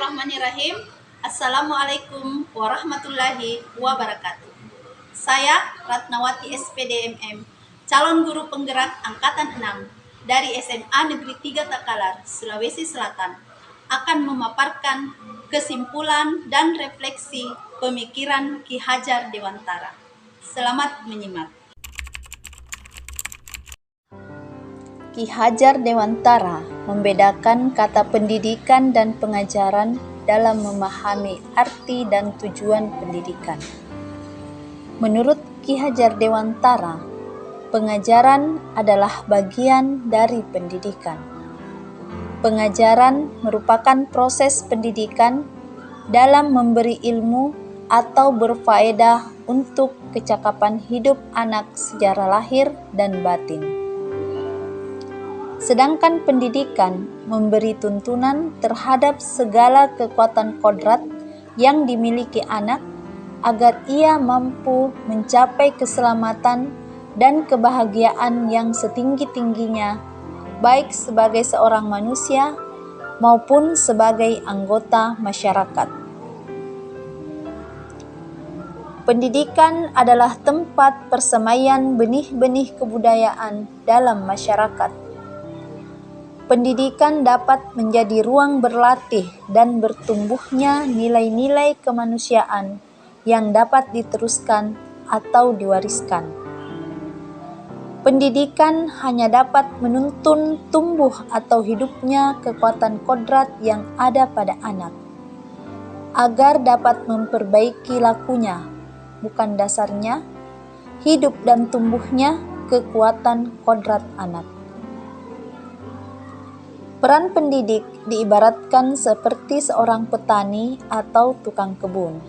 Bismillahirrahmanirrahim. Assalamualaikum warahmatullahi wabarakatuh. Saya Ratnawati SPDMM, calon guru penggerak Angkatan 6 dari SMA Negeri 3 Takalar, Sulawesi Selatan, akan memaparkan kesimpulan dan refleksi pemikiran Ki Hajar Dewantara. Selamat menyimak. Ki Hajar Dewantara membedakan kata pendidikan dan pengajaran dalam memahami arti dan tujuan pendidikan. Menurut Ki Hajar Dewantara, pengajaran adalah bagian dari pendidikan. Pengajaran merupakan proses pendidikan dalam memberi ilmu atau berfaedah untuk kecakapan hidup anak secara lahir dan batin. Sedangkan pendidikan memberi tuntunan terhadap segala kekuatan kodrat yang dimiliki anak agar ia mampu mencapai keselamatan dan kebahagiaan yang setinggi-tingginya, baik sebagai seorang manusia maupun sebagai anggota masyarakat. Pendidikan adalah tempat persemaian benih-benih kebudayaan dalam masyarakat. Pendidikan dapat menjadi ruang berlatih dan bertumbuhnya nilai-nilai kemanusiaan yang dapat diteruskan atau diwariskan. Pendidikan hanya dapat menuntun tumbuh atau hidupnya kekuatan kodrat yang ada pada anak, agar dapat memperbaiki lakunya, bukan dasarnya, hidup dan tumbuhnya kekuatan kodrat anak. Peran pendidik diibaratkan seperti seorang petani atau tukang kebun.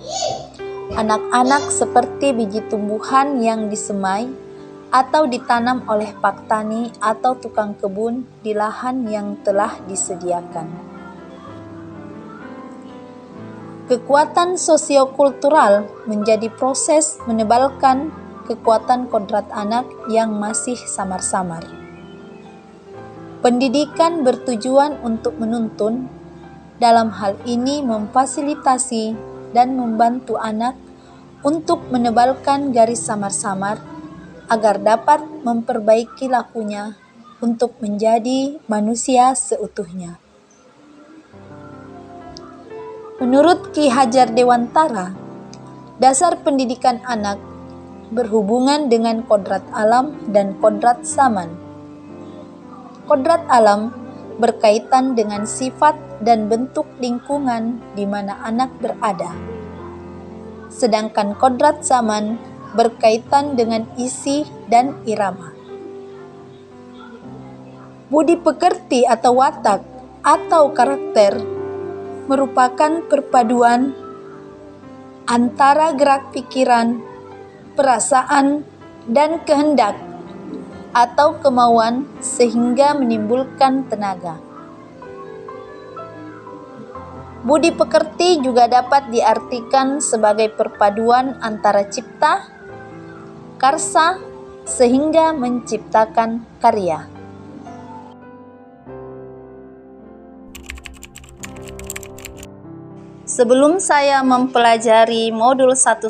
Anak-anak seperti biji tumbuhan yang disemai atau ditanam oleh pak tani atau tukang kebun di lahan yang telah disediakan. Kekuatan sosiokultural menjadi proses menebalkan kekuatan kodrat anak yang masih samar-samar. Pendidikan bertujuan untuk menuntun, dalam hal ini memfasilitasi dan membantu anak untuk menebalkan garis samar-samar agar dapat memperbaiki lakunya untuk menjadi manusia seutuhnya. Menurut Ki Hajar Dewantara, dasar pendidikan anak berhubungan dengan kodrat alam dan kodrat zaman. Kodrat alam berkaitan dengan sifat dan bentuk lingkungan di mana anak berada. Sedangkan kodrat zaman berkaitan dengan isi dan irama. Budi pekerti atau watak atau karakter merupakan perpaduan antara gerak pikiran, perasaan, dan kehendak atau kemauan sehingga menimbulkan tenaga. Budi pekerti juga dapat diartikan sebagai perpaduan antara cipta, karsa, sehingga menciptakan karya. Sebelum saya mempelajari modul 11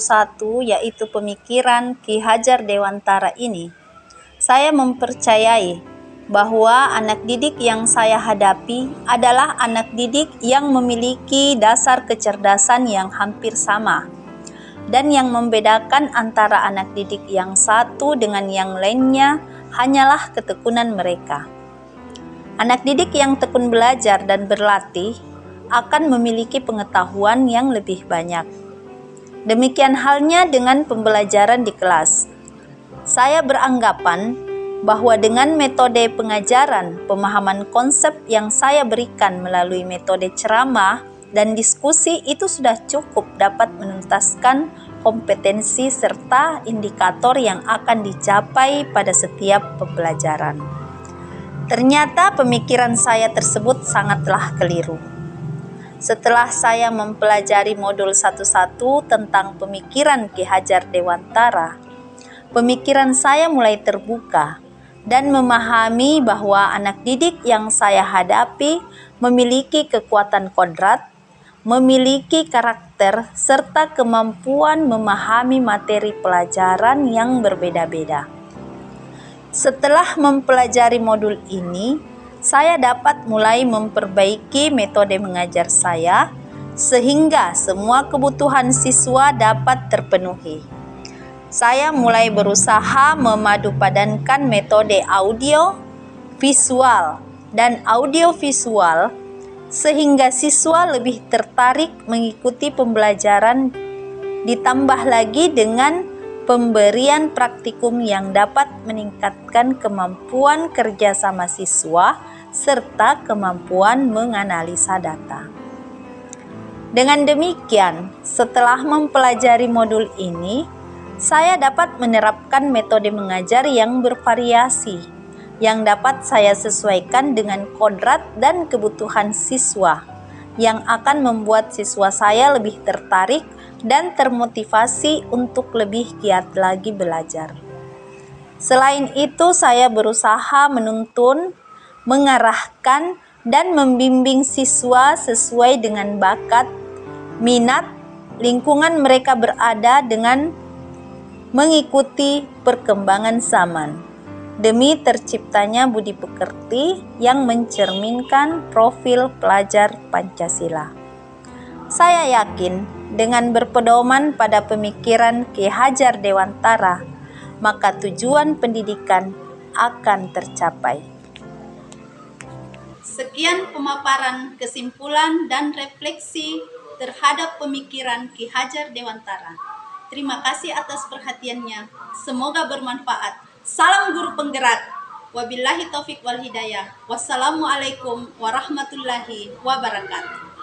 yaitu pemikiran Ki Hajar Dewantara ini, saya mempercayai bahwa anak didik yang saya hadapi adalah anak didik yang memiliki dasar kecerdasan yang hampir sama, dan yang membedakan antara anak didik yang satu dengan yang lainnya hanyalah ketekunan mereka. Anak didik yang tekun belajar dan berlatih akan memiliki pengetahuan yang lebih banyak. Demikian halnya dengan pembelajaran di kelas. Saya beranggapan bahwa dengan metode pengajaran, pemahaman konsep yang saya berikan melalui metode ceramah dan diskusi itu sudah cukup dapat menuntaskan kompetensi serta indikator yang akan dicapai pada setiap pembelajaran. Ternyata pemikiran saya tersebut sangatlah keliru. Setelah saya mempelajari modul 11 tentang pemikiran Ki Hajar Dewantara, pemikiran saya mulai terbuka dan memahami bahwa anak didik yang saya hadapi memiliki kekuatan kodrat, memiliki karakter serta kemampuan memahami materi pelajaran yang berbeda-beda. Setelah mempelajari modul ini, saya dapat mulai memperbaiki metode mengajar saya sehingga semua kebutuhan siswa dapat terpenuhi. Saya mulai berusaha memadupadankan metode audio, visual, dan audiovisual sehingga siswa lebih tertarik mengikuti pembelajaran, ditambah lagi dengan pemberian praktikum yang dapat meningkatkan kemampuan kerjasama siswa serta kemampuan menganalisa data. Dengan demikian, setelah mempelajari modul ini, saya dapat menerapkan metode mengajar yang bervariasi, yang dapat saya sesuaikan dengan kodrat dan kebutuhan siswa, yang akan membuat siswa saya lebih tertarik dan termotivasi untuk lebih giat lagi belajar. Selain itu, saya berusaha menuntun, mengarahkan, dan membimbing siswa sesuai dengan bakat, minat, lingkungan mereka berada dengan mengikuti perkembangan zaman, demi terciptanya budi pekerti yang mencerminkan profil pelajar Pancasila. Saya yakin dengan berpedoman pada pemikiran Ki Hajar Dewantara, maka tujuan pendidikan akan tercapai. Sekian pemaparan kesimpulan dan refleksi terhadap pemikiran Ki Hajar Dewantara. Terima kasih atas perhatiannya. Semoga bermanfaat. Salam guru penggerak. Wabillahi taufik wal hidayah. Wassalamualaikum warahmatullahi wabarakatuh.